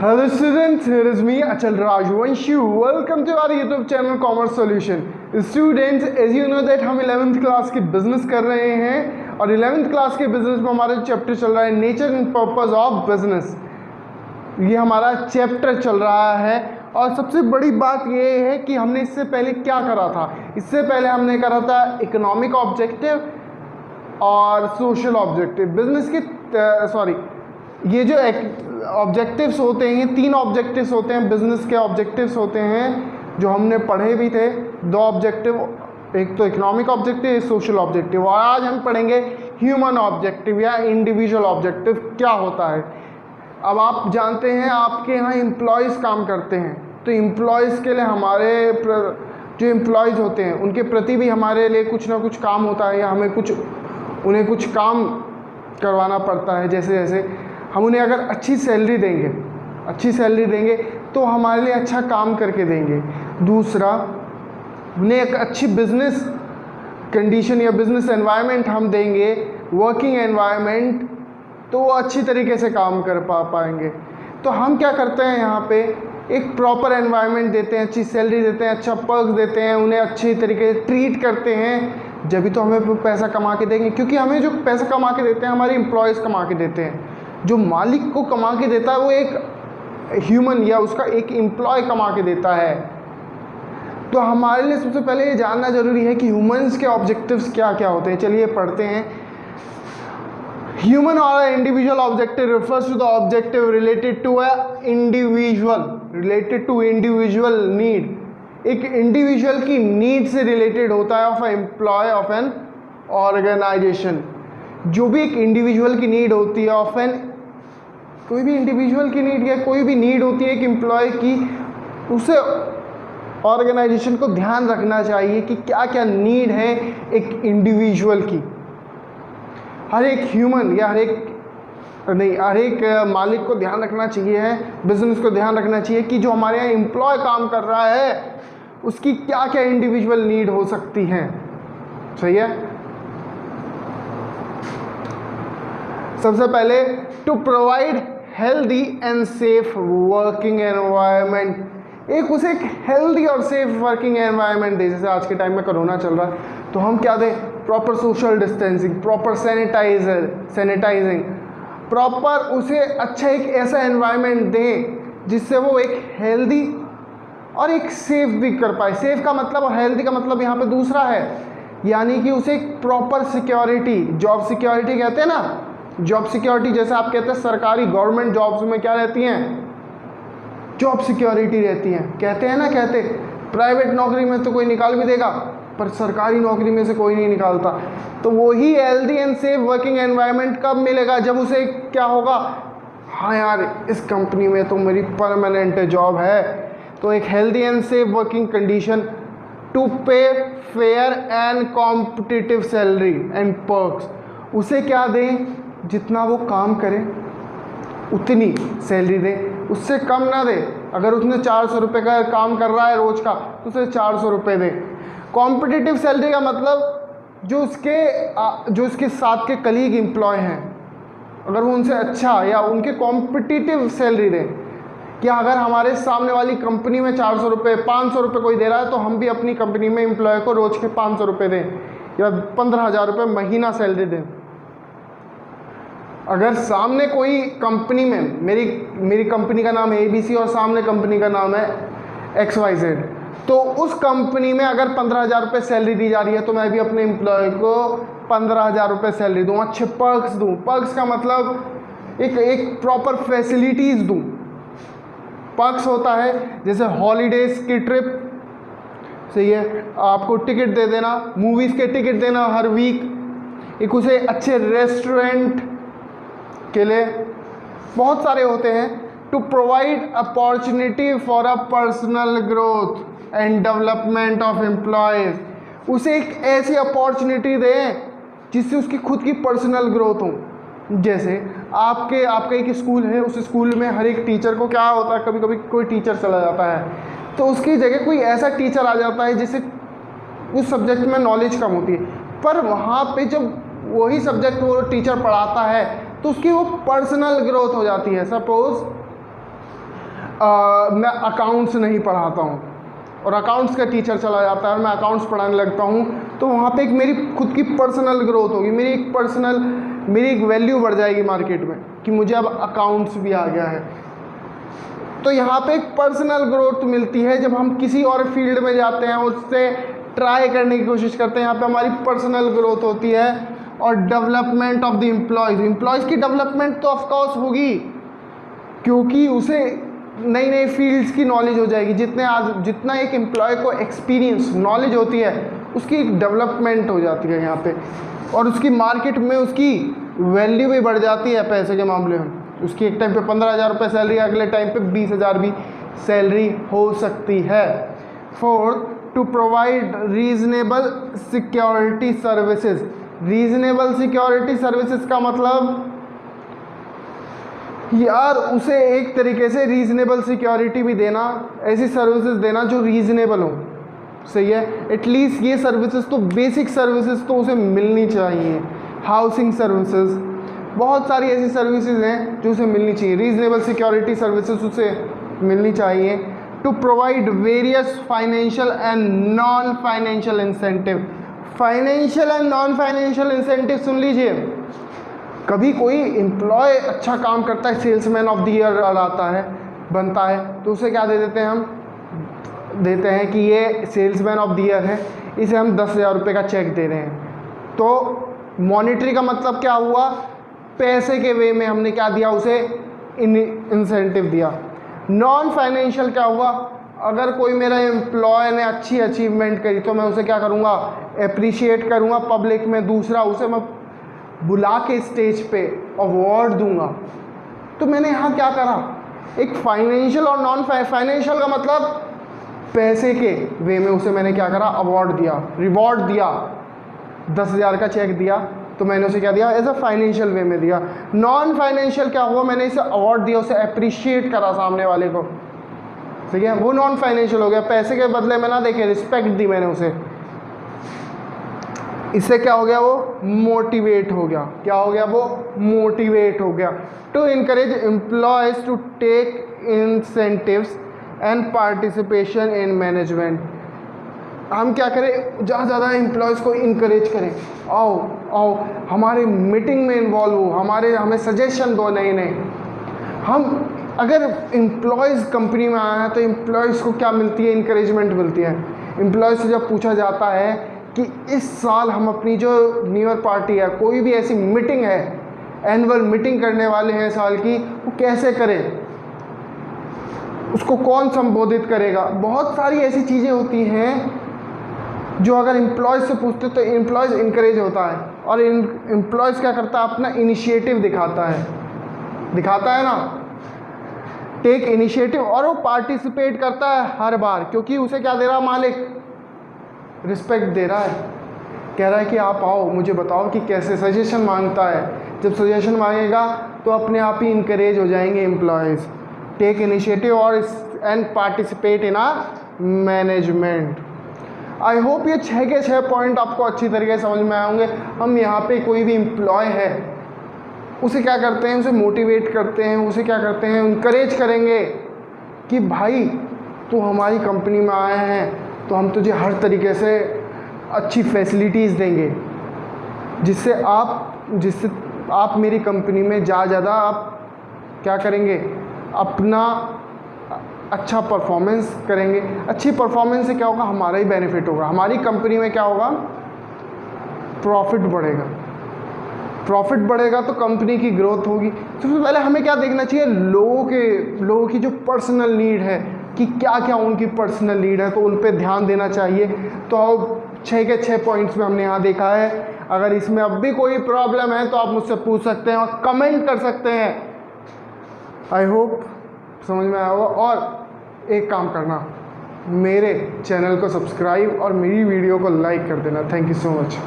Hello students, here is me Achal Rajvanshi. Welcome to our YouTube channel Commerce Solution. Students, as you know that हम 11th class की business कर रहे हैं और 11th class के business में हमारा चैप्टर चल रहा है nature and purpose of business. ये हमारा चैप्टर चल रहा है और सबसे बड़ी बात ये है कि हमने इससे पहले क्या करा था। इससे पहले हमने करा था इकोनॉमिक ऑब्जेक्टिव और सोशल ऑब्जेक्टिव। बिजनेस के ये जो ऑब्जेक्टिव्स होते हैं, ये 3 ऑब्जेक्टिव्स होते हैं बिजनेस के ऑब्जेक्टिव्स होते हैं जो हमने पढ़े भी थे। 2 ऑब्जेक्टिव, एक तो इकोनॉमिक ऑब्जेक्टिव, एक सोशल ऑब्जेक्टिव। और आज हम पढ़ेंगे ह्यूमन ऑब्जेक्टिव या इंडिविजुअल ऑब्जेक्टिव क्या होता है। अब आप जानते हैं आपके यहाँ एम्प्लॉयज़ काम करते हैं, तो एम्प्लॉयज़ के लिए हमारे जो एम्प्लॉयज़ होते हैं उनके प्रति भी हमारे लिए कुछ ना कुछ काम होता है या हमें उन्हें कुछ काम करवाना पड़ता है। जैसे हम उन्हें अगर अच्छी सैलरी देंगे तो हमारे लिए अच्छा काम करके देंगे। दूसरा, उन्हें एक अच्छी बिजनेस कंडीशन या बिजनेस एनवायरनमेंट हम देंगे, वर्किंग एनवायरनमेंट, तो वो अच्छी तरीके से काम कर पाएंगे। तो हम क्या करते हैं, यहाँ पे एक प्रॉपर एनवायरनमेंट देते हैं, अच्छी सैलरी देते हैं, अच्छा पर्क्स देते हैं, उन्हें अच्छी तरीके से ट्रीट करते हैं, जब भी तो हमें पैसा कमा के देंगे। क्योंकि हमें जो पैसा कमा के देते हैं हमारे एम्प्लॉयज़ कमा के देते हैं। जो मालिक को कमा के देता है वो एक ह्यूमन या उसका एक एम्प्लॉय कमा के देता है। तो हमारे लिए सबसे पहले ये जानना ज़रूरी है कि ह्यूमंस के ऑब्जेक्टिव्स क्या क्या होते हैं। चलिए पढ़ते हैं। ह्यूमन और individual objective refers to the objective related to individual need. एक इंडिविजुअल की नीड से रिलेटेड होता है of employ of an organisation. जो भी एक इंडिविजुअल की नीड होती है कोई भी इंडिविजुअल की नीड या कोई भी नीड होती है एक एम्प्लॉय की, उसे ऑर्गेनाइजेशन को ध्यान रखना चाहिए कि क्या क्या नीड है एक इंडिविजुअल की। हर एक ह्यूमन या हर एक मालिक को ध्यान रखना चाहिए है, बिजनेस को ध्यान रखना चाहिए कि जो हमारे यहाँ एम्प्लॉय काम कर रहा है उसकी क्या क्या इंडिविजुअल नीड हो सकती हैं। सही है। सबसे पहले, to provide healthy and safe working environment. उसे एक हेल्दी और सेफ वर्किंग एनवायरनमेंट दे। जैसे आज के टाइम में कोरोना चल रहा है तो हम क्या दें, proper social distancing, proper sanitising, proper उसे अच्छा एक ऐसा एनवायरनमेंट दें जिससे वो एक हेल्दी और एक सेफ भी कर पाए। सेफ का मतलब और हेल्दी का मतलब यहाँ पे दूसरा है, यानी कि उसे एक प्रॉपर सिक्योरिटी, जॉब सिक्योरिटी कहते हैं ना, जॉब सिक्योरिटी जैसे आप कहते हैं सरकारी गवर्नमेंट जॉब्स में क्या रहती हैं, जॉब सिक्योरिटी रहती हैं। कहते हैं ना, प्राइवेट नौकरी में तो कोई निकाल भी देगा पर सरकारी नौकरी में से कोई नहीं निकालता। तो वही healthy and safe working environment कब मिलेगा, जब उसे क्या होगा, हाँ यार इस कंपनी में तो मेरी परमानेंट जॉब है। तो एक healthy and safe working condition, to pay fair and competitive salary and perks. उसे क्या दें, जितना वो काम करे उतनी सैलरी दें, उससे कम ना दे। अगर उसने 400 रुपये का काम कर रहा है रोज़ का तो उसे 400 रुपये दें। कॉम्पिटिटिव सैलरी का मतलब जो उसके साथ के कलीग एम्प्लॉय हैं, अगर वो उनसे अच्छा या उनके कॉम्पिटिटिव सैलरी दें। क्या अगर हमारे सामने वाली कंपनी में 400 रुपये 500 रुपये कोई दे रहा है तो हम भी अपनी कंपनी में एम्प्लॉय को रोज़ के 500 रुपये दें या 15,000 रुपये महीना सैलरी दें। अगर सामने कोई कंपनी में, मेरी कंपनी का नाम है ABC और सामने कंपनी का नाम है XYZ, तो उस कंपनी में अगर 15,000 रुपये सैलरी दी जा रही है तो मैं भी अपने एम्प्लॉय को 15,000 रुपये सैलरी दूँ, अच्छे पर्क्स दूँ। पर्क्स का मतलब एक प्रॉपर फैसिलिटीज़ दूँ। पर्क्स होता है जैसे हॉलीडेज़ की ट्रिप, सही है, आपको टिकट दे देना, मूवीज़ के टिकट देना हर वीक, एक उसे अच्छे रेस्टोरेंट के लिए, बहुत सारे होते हैं। To provide opportunity for a personal growth and development of employees. उसे एक ऐसी अपॉर्चुनिटी दें जिससे उसकी खुद की पर्सनल ग्रोथ हो। जैसे आपका एक स्कूल है, उस स्कूल में हर एक टीचर को क्या होता है, कभी कभी कोई टीचर चला जाता है तो उसकी जगह कोई ऐसा टीचर आ जाता है जिसे उस सब्जेक्ट में नॉलेज कम होती है, पर वहाँ पे जब वही सब्जेक्ट वो टीचर पढ़ाता है तो उसकी वो पर्सनल ग्रोथ हो जाती है। सपोज मैं अकाउंट्स नहीं पढ़ाता हूँ और अकाउंट्स का टीचर चला जाता है और मैं अकाउंट्स पढ़ाने लगता हूँ, तो वहाँ पे एक मेरी खुद की पर्सनल ग्रोथ होगी, मेरी एक वैल्यू बढ़ जाएगी मार्केट में कि मुझे अब अकाउंट्स भी आ गया है। तो यहाँ पे एक पर्सनल ग्रोथ मिलती है जब हम किसी और फील्ड में जाते हैं, उससे ट्राई करने की कोशिश करते हैं, यहाँ पे हमारी पर्सनल ग्रोथ होती है। और डेवलपमेंट ऑफ द एम्प्लॉयज़ की डेवलपमेंट तो ऑफकोर्स होगी, क्योंकि उसे नई नई फील्ड्स की नॉलेज हो जाएगी। जितना एक एम्प्लॉय को एक्सपीरियंस नॉलेज होती है, उसकी एक डेवलपमेंट हो जाती है यहाँ पे, और उसकी मार्केट में उसकी वैल्यू भी बढ़ जाती है पैसे के मामले में। उसकी एक टाइम पे 15,000 रुपये सैलरी, अगले टाइम पे 20,000 भी सैलरी हो सकती है। Fourth, to provide reasonable security services. Reasonable security services का मतलब यार उसे एक तरीके से रीजनेबल सिक्योरिटी भी देना, ऐसी सर्विसेज देना जो रीजनेबल हो। सही है, एटलीस्ट ये सर्विसेज तो, बेसिक सर्विसेज तो उसे मिलनी चाहिए। हाउसिंग सर्विसेज, बहुत सारी ऐसी सर्विसेज हैं जो उसे मिलनी चाहिए। रीजनेबल सिक्योरिटी सर्विसेज उसे मिलनी चाहिए। To provide various financial and non financial incentive. Financial and non financial incentive सुन लीजिए। कभी कोई एम्प्लॉय अच्छा काम करता है, सेल्समैन ऑफ द ईयर आता है, बनता है, तो उसे क्या दे देते हैं हम? देते हैं कि ये सेल्समैन ऑफ द ईयर है, इसे हम 10,000 रुपये का चेक दे रहे हैं। तो मॉनेटरी का मतलब क्या हुआ? पैसे के वे में हमने क्या दिया उसे? इंसेंटिव दिया। नॉन फाइनेंशियल क्या हुआ? अगर कोई मेरा एम्प्लॉय ने अच्छी अचीवमेंट करी तो मैं उसे क्या करूँगा? अप्रिशिएट करूँगा पब्लिक में। दूसरा, उसे मैं बुला के स्टेज पे अवार्ड दूंगा। तो मैंने यहाँ क्या करा? एक फाइनेंशियल और नॉन फाइनेंशियल का मतलब पैसे के वे में उसे मैंने क्या करा? अवार्ड दिया, रिवॉर्ड दिया। 10,000 का चेक दिया तो मैंने उसे क्या दिया? एज अ फाइनेंशियल वे में दिया। नॉन फाइनेंशियल क्या हुआ? मैंने इसे अवार्ड दिया, उसे अप्रिशिएट करा सामने वाले को। ठीक है, वो नॉन फाइनेंशियल हो गया। पैसे के बदले में ना देखे, रिस्पेक्ट दी मैंने उसे। इससे क्या हो गया? वो मोटिवेट हो गया। क्या हो गया? वो मोटिवेट हो गया। To encourage employees to take incentives and participation in management. हम क्या करें? ज़्यादा एम्प्लॉयज़ को इनकरेज करें, आओ आओ हमारे मीटिंग में इन्वॉल्व हो, हमें सजेशन दो नए नए। हम अगर एम्प्लॉयज़ कंपनी में आए हैं तो एम्प्लॉयज़ को क्या मिलती है? इनकरेजमेंट मिलती है। एम्प्लॉयज़ से जब पूछा जाता है कि इस साल हम अपनी जो न्यू ईयर पार्टी है, कोई भी ऐसी मीटिंग है, एनुअल मीटिंग करने वाले हैं साल की, वो कैसे करें, उसको कौन संबोधित करेगा। बहुत सारी ऐसी चीज़ें होती हैं जो अगर एम्प्लॉयज़ से पूछते तो एम्प्लॉयज़ इनकरेज होता है, और एम्प्लॉयज़ क्या करता है? अपना इनिशिएटिव दिखाता है ना, टेक इनिशिएटिव, और वो पार्टिसिपेट करता है हर बार, क्योंकि उसे क्या दे रहा मालिक? रिस्पेक्ट दे रहा है। कह रहा है कि आप आओ, मुझे बताओ कि कैसे, सजेशन मांगता है। जब सजेशन मांगेगा तो अपने आप ही इनकरेज हो जाएंगे एम्प्लॉयज़। टेक इनिशिएटिव और and participate in a management. I hope ये 6 के 6 पॉइंट आपको अच्छी तरीके से समझ में आए होंगे। हम यहाँ पे कोई भी एम्प्लॉय है, उसे क्या करते हैं? उसे मोटिवेट करते हैं, उसे क्या करते हैं? इनकरेज करेंगे कि भाई तू हमारी कंपनी में आए हैं तो हम तुझे हर तरीके से अच्छी फैसिलिटीज़ देंगे, जिससे आप मेरी कंपनी में ज़्यादा आप क्या करेंगे? अपना अच्छा परफॉर्मेंस करेंगे। अच्छी परफॉर्मेंस से क्या होगा? हमारा ही बेनिफिट होगा। हमारी कंपनी में क्या होगा? प्रॉफिट बढ़ेगा। प्रॉफिट बढ़ेगा तो कंपनी की ग्रोथ होगी। सबसे पहले हमें क्या देखना चाहिए? लोगों की जो पर्सनल नीड है, कि क्या क्या उनकी पर्सनल नीड है, तो उन पे ध्यान देना चाहिए। तो 6 के 6 पॉइंट्स में हमने यहाँ देखा है। अगर इसमें अब भी कोई प्रॉब्लम है तो आप मुझसे पूछ सकते हैं और कमेंट कर सकते हैं। आई होप समझ में आया होगा। और एक काम करना, मेरे चैनल को सब्सक्राइब और मेरी वीडियो को लाइक कर देना। Thank you so much.